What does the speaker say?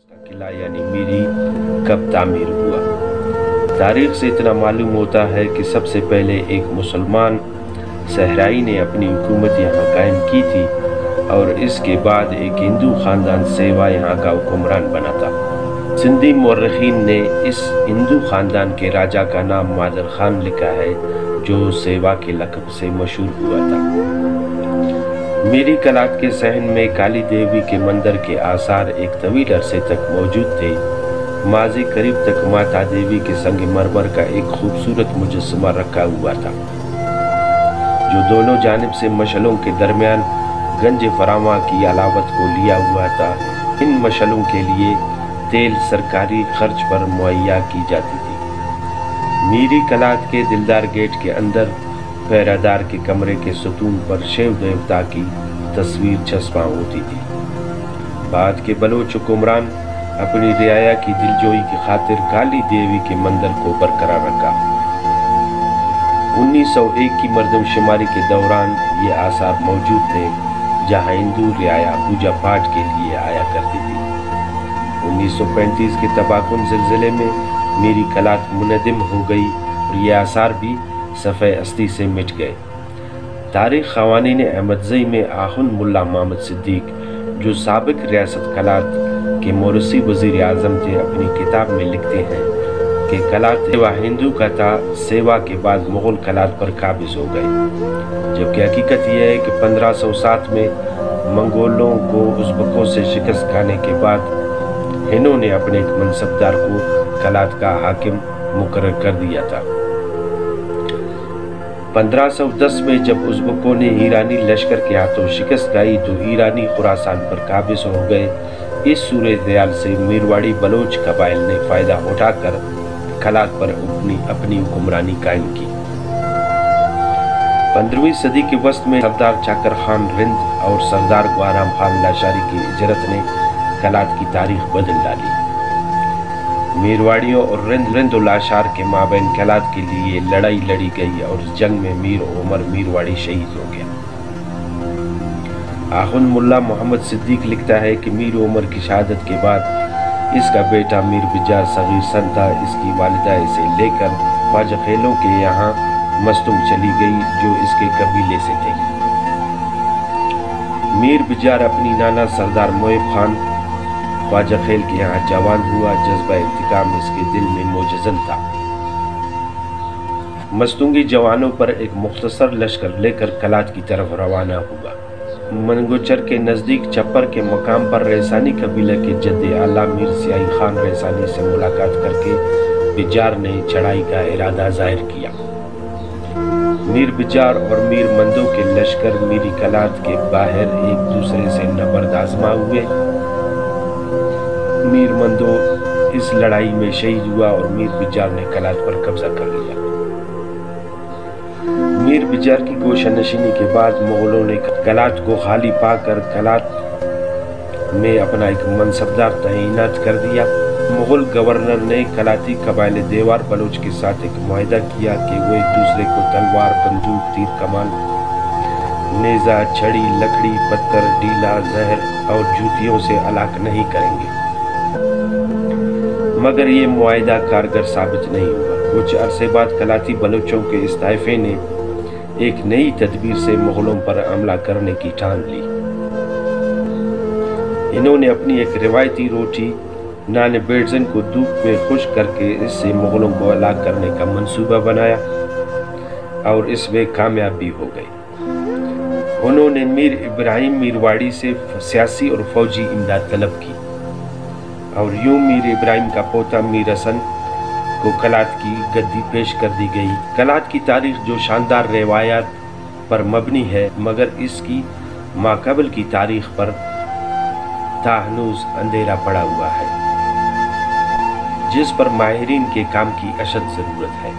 किला यानी मीरी कब तामीर हुआ। तारीख से इतना मालूम होता है कि सबसे पहले एक मुसलमान सहराई ने अपनी हुकूमत यहाँ कायम की थी और इसके बाद एक हिंदू ख़ानदान सेवा यहाँ का हुक्मरान बना था। सिंधी मौरखीन ने इस हिंदू ख़ानदान के राजा का नाम मादर खान लिखा है, जो सेवा के लक़ब से मशहूर हुआ था। मीरी कलात के सहन में काली देवी के मंदिर के आसार एक तवील अरसे तक मौजूद थे। माजी करीब तक माता देवी के संग मरमर का एक खूबसूरत मुजस्समा रखा हुआ था, जो दोनों जानिब से मशलों के दरमियान गंज फरामा की अलावत को लिया हुआ था। इन मशलों के लिए तेल सरकारी खर्च पर मुहैया की जाती थी। मीरी कलात के दिलदार गेट के अंदर पहरादार के कमरे के सतून पर शिव देवता की तस्वीर चस्पा होती थी। बाद के बलोच हुक्मरान अपनी रियाया की दिलजोई की खातिर काली देवी के मंदिर को बरकरार रखा। 1901 की मर्दमशुमारी के दौरान ये आसार मौजूद थे, जहां हिंदू रियाया पूजा पाठ के लिए आया करती थी। 1935 के तबाकुन ज़िलज़िले में मीरी कलात मुनहदिम हो गई और ये आसार भी सफ़े अस्ती से मिट गए। तारीख़ ख़वानीन अहमदज़ई में आखुन मुल्ला मोहम्मद सिद्दीक़, जो साबिक़ रियासत कलात के मोरसी वज़ीर आज़म थे, अपनी किताब में लिखते हैं कि कलात सेवा हिंदू का था, सेवा के बाद मुग़ल कलात पर काबिज़ हो गए। जबकि हकीकत यह है कि 1507 में मंगोलों को उज़्बकों से शिकस्त खाने के बाद इन्होंने अपने एक मनसबदार को कलात का हाकिम मुकर्रर कर दिया था। 1510 में जब उज़्बकों ने ईरानी लश्कर के हाथों शिकस्त खाई तो ईरानी खुरासान पर काबिज़ हो गए। इस सूरत-ए-हाल से मीरवाड़ी बलोच कबाइल ने फ़ायदा उठाकर कलात पर अपनी हुक्मरानी कायम की। 15वीं सदी के वस्त में सरदार चाकर खान रिंद और सरदार ग्वाराम खान लाशारी की हिजरत ने कलात की तारीख बदल डाली। मीरवाड़ियों और रिंद लाशार के माबैन कलात के लिए लड़ाई लड़ी गई और इस जंग में मीर उमर मीरवाड़ी शहीद हो गया। आखुन मुल्ला मोहम्मद सिद्दीक़ लिखता है कि मीर उमर की शहादत के बाद इसका बेटा मीर बिजार सगीर सन था। इसकी वालिदा इसे लेकर ख्वाजा खेलों के यहाँ मस्तूम चली गई, जो इसके कबीले से थे। मीर बिजार अपनी नाना सरदार मोइब खान ख्वाजा खेल के यहाँ जवान हुआ। जज्बा इंतकाम इसके दिल में मोजज़न था। मस्तूंगी जवानों पर एक मुख्तसर लश्कर लेकर कलात की तरफ रवाना हुआ। मनगोचर के नज़दीक चप्पर के मकाम पर रैसानी कबीला के जद्दे आला मीर सियाही खान रैसानी से मुलाकात करके बिजार ने चढ़ाई का इरादा जाहिर किया। मीर बिजार और मीर मंदो के लश्कर मीरी कलात के बाहर एक दूसरे से नबर्द आजमा हुए। मीर मंदो इस लड़ाई में शहीद हुआ और मीर बिजार ने कलात पर कब्जा कर लिया। मीर बिजार की गोशानशीनी के बाद मुगलों ने कलात को खाली पाकर कलात में अपना एक मनसबदार तैनात कर दिया। मुगल गवर्नर ने कलाती कबाइल देवार बलोच के साथ एक मुआहदा किया कि वो एक दूसरे को तलवार, बंदूक, तीर कमान, नेज़ा, छड़ी, लकड़ी, पत्थर, डीला, जहर और जूतियों से अलाक नहीं करेंगे। मगर ये मुआहदा कारगर साबित नहीं हुआ। कुछ अरसे बाद कलाती बलोचों के इस ताइफे ने एक नई तदबीर से मुगलों पर हमला करने की ठान ली। इन्होंने अपनी एक रिवायती रोटी नान बेड़जन को धूप में खुश्क करके इससे मुगलों को हलाक करने का मंसूबा बनाया और इसमें कामयाब भी हो गए। उन्होंने मीर इब्राहिम मीरवाड़ी से सियासी और फौजी इमदाद तलब की और यूं मीर इब्राहिम का पोता मीर हसन को कलात की गद्दी पेश कर दी गई। कलात की तारीख जो शानदार रिवायात पर मबनी है, मगर इसकी माक़बल की तारीख पर ताहनूज अंधेरा पड़ा हुआ है, जिस पर माहिरीन के काम की अशद ज़रूरत है।